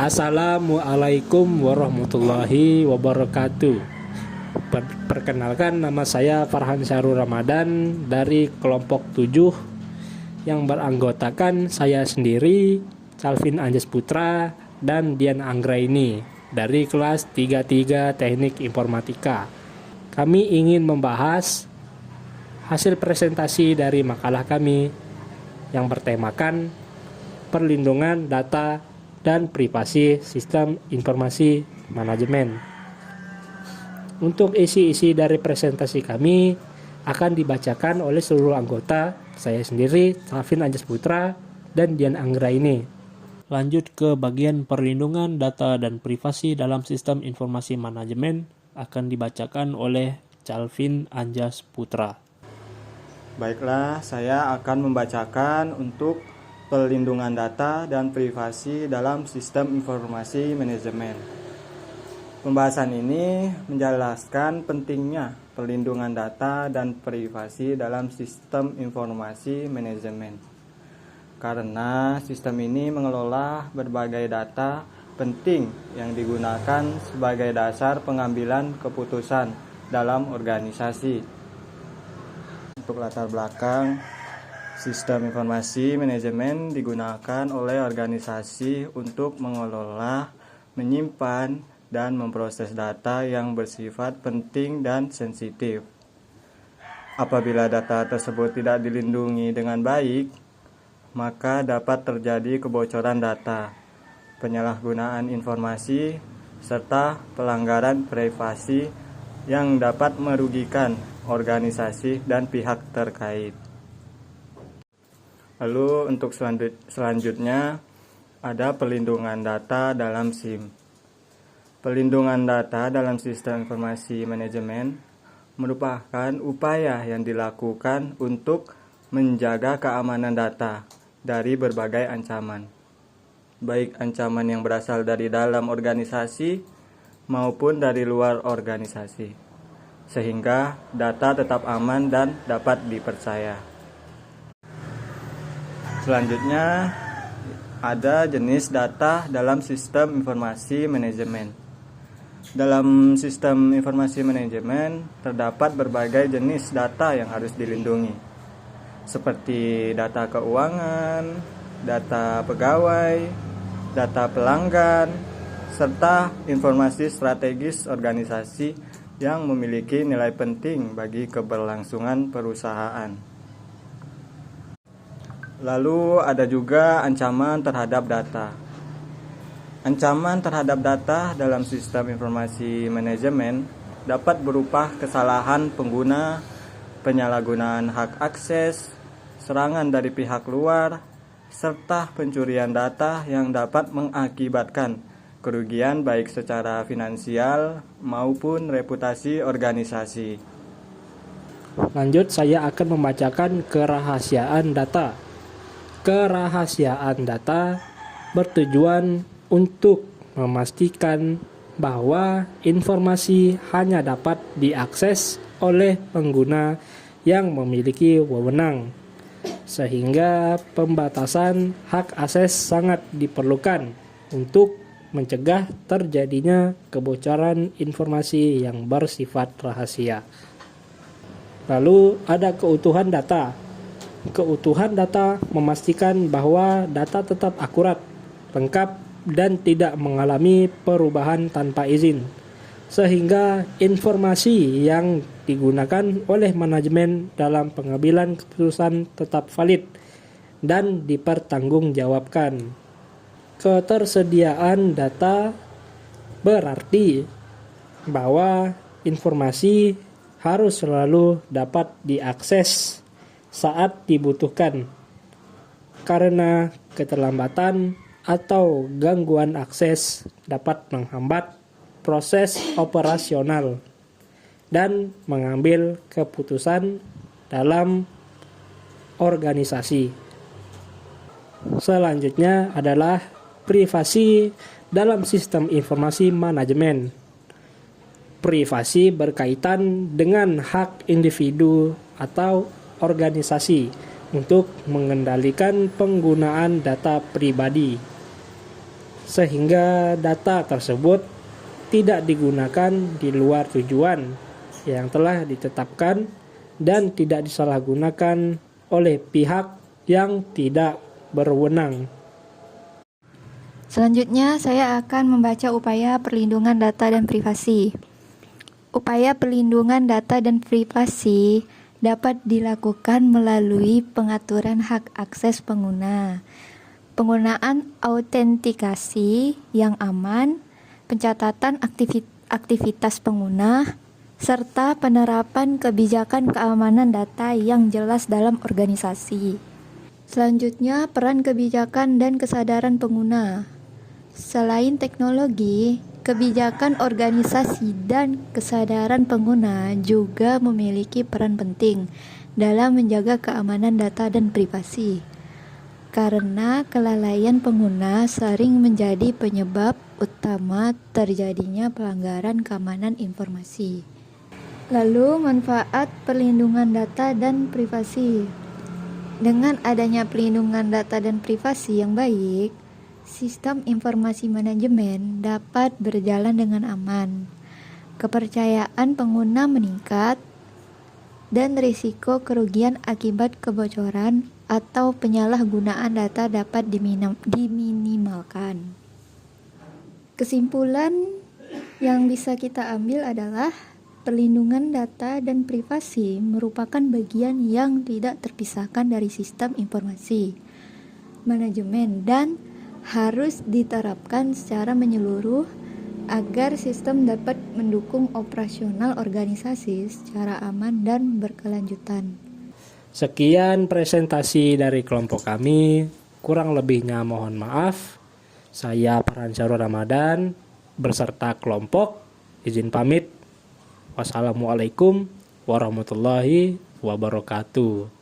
Assalamualaikum warahmatullahi wabarakatuh. Perkenalkan, nama saya Farhan Syahrul Ramadan dari kelompok 7 yang beranggotakan saya sendiri, Calvin Anjas Putra, dan Dian Anggraini dari kelas 33 Teknik Informatika. Kami ingin membahas hasil presentasi dari makalah kami yang bertemakan perlindungan data dan privasi sistem informasi manajemen. Untuk isi-isi dari presentasi kami akan dibacakan oleh seluruh anggota, saya sendiri, Calvin Anjas Putra, dan Dian Anggraini. Lanjut ke bagian perlindungan data dan privasi dalam sistem informasi manajemen akan dibacakan oleh Calvin Anjas Putra. Baiklah, saya akan membacakan untuk perlindungan data dan privasi dalam sistem informasi manajemen. Pembahasan ini menjelaskan pentingnya perlindungan data dan privasi dalam sistem informasi manajemen. Karena sistem ini mengelola berbagai data penting yang digunakan sebagai dasar pengambilan keputusan dalam organisasi. Untuk latar belakang, sistem informasi manajemen digunakan oleh organisasi untuk mengelola, menyimpan, dan memproses data yang bersifat penting dan sensitif. Apabila data tersebut tidak dilindungi dengan baik, maka dapat terjadi kebocoran data, penyalahgunaan informasi, serta pelanggaran privasi yang dapat merugikan organisasi dan pihak terkait. Lalu untuk selanjutnya ada perlindungan data dalam SIM. Perlindungan data dalam sistem informasi manajemen merupakan upaya yang dilakukan untuk menjaga keamanan data dari berbagai ancaman, baik ancaman yang berasal dari dalam organisasi maupun dari luar organisasi, sehingga data tetap aman dan dapat dipercaya. Selanjutnya, ada jenis data dalam sistem informasi manajemen. Dalam sistem informasi manajemen, terdapat berbagai jenis data yang harus dilindungi, seperti data keuangan, data pegawai, data pelanggan, serta informasi strategis organisasi yang memiliki nilai penting bagi keberlangsungan perusahaan. Lalu ada juga ancaman terhadap data. Ancaman terhadap data dalam sistem informasi manajemen dapat berupa kesalahan pengguna, penyalahgunaan hak akses, serangan dari pihak luar, serta pencurian data yang dapat mengakibatkan kerugian baik secara finansial maupun reputasi organisasi. Lanjut, saya akan membacakan kerahasiaan data. Kerahasiaan data bertujuan untuk memastikan bahwa informasi hanya dapat diakses oleh pengguna yang memiliki wewenang, sehingga pembatasan hak akses sangat diperlukan untuk mencegah terjadinya kebocoran informasi yang bersifat rahasia. Lalu ada keutuhan data. Keutuhan data memastikan bahwa data tetap akurat, lengkap, dan tidak mengalami perubahan tanpa izin, sehingga informasi yang digunakan oleh manajemen dalam pengambilan keputusan tetap valid dan dipertanggungjawabkan. Ketersediaan data berarti bahwa informasi harus selalu dapat diakses saat dibutuhkan, karena keterlambatan atau gangguan akses dapat menghambat proses operasional dan mengambil keputusan dalam organisasi. Selanjutnya adalah privasi dalam sistem informasi manajemen. Privasi berkaitan dengan hak individu atau organisasi untuk mengendalikan penggunaan data pribadi. sehingga data tersebut tidak digunakan di luar tujuan yang telah ditetapkan dan tidak disalahgunakan oleh pihak yang tidak berwenang. Selanjutnya, saya akan membaca upaya perlindungan data dan privasi. Upaya perlindungan data dan privasi dapat dilakukan melalui pengaturan hak akses pengguna, penggunaan autentikasi yang aman, pencatatan aktivitas pengguna, serta penerapan kebijakan keamanan data yang jelas dalam organisasi. Selanjutnya, peran kebijakan dan kesadaran pengguna. Selain teknologi, kebijakan organisasi dan kesadaran pengguna juga memiliki peran penting dalam menjaga keamanan data dan privasi. Karena kelalaian pengguna sering menjadi penyebab utama terjadinya pelanggaran keamanan informasi. Lalu, manfaat perlindungan data dan privasi. Dengan adanya perlindungan data dan privasi yang baik, sistem informasi manajemen dapat berjalan dengan aman. Kepercayaan pengguna meningkat, dan risiko kerugian akibat kebocoran atau penyalahgunaan data dapat diminimalkan. Kesimpulan yang bisa kita ambil adalah perlindungan data dan privasi merupakan bagian yang tidak terpisahkan dari sistem informasi manajemen dan harus diterapkan secara menyeluruh agar sistem dapat mendukung operasional organisasi secara aman dan berkelanjutan. Sekian presentasi dari kelompok kami, kurang lebihnya mohon maaf. Saya Farhan Syarul Ramadan beserta kelompok izin pamit. Wassalamualaikum warahmatullahi wabarakatuh.